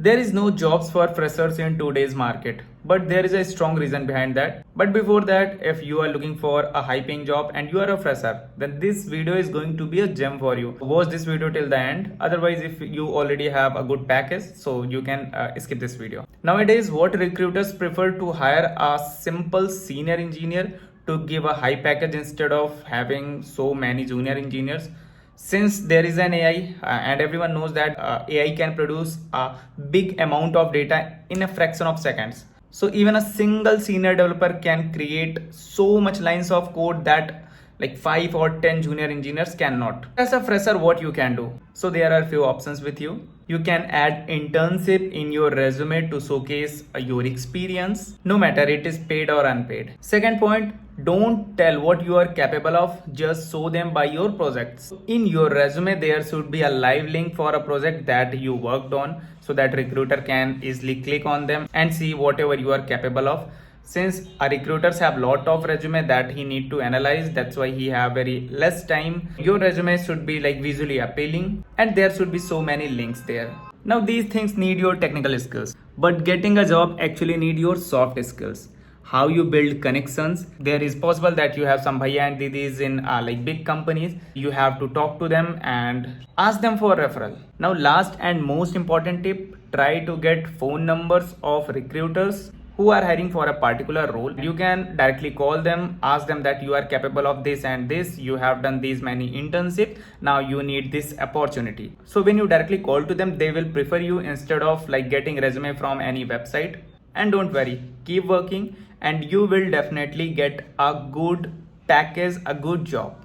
There is no jobs for freshers in today's market, but there is a strong reason behind that. But before that, if you are looking for a high paying job and you are a fresher, then this video is going to be a gem for you. Watch this video till the end. Otherwise, if you already have a good package, so you can skip this video. Nowadays, what recruiters prefer to hire a simple senior engineer to give a high package instead of having so many junior engineers. Since there is an AI and everyone knows that AI can produce a big amount of data in a fraction of seconds. So even a single senior developer can create so much lines of code that like 5 or 10 junior engineers cannot. As a fresher, what you can do? So there are few options with you. You can add internship in your resume to showcase your experience, no matter it is paid or unpaid. Second point, don't tell what you are capable of, just show them by your projects. In your resume, there should be a live link for a project that you worked on so that recruiter can easily click on them and see whatever you are capable of. Since our recruiters have lot of resume that he need to analyze, that's why he have very less time. Your resume should be like visually appealing and there should be so many links there. Now these things need your technical skills, but getting a job actually need your soft skills. How you build connections. There is possible that you have some bhaiya and didis in like big companies. You have to talk to them and ask them for referral. Now last and most important tip, try to get phone numbers of recruiters who are hiring for a particular role. You can directly call them, ask them that you are capable of this and this, you have done these many internships, now you need this opportunity. So when you directly call to them, they will prefer you instead of like getting resume from any website. And don't worry, keep working and you will definitely get a good package, a good job.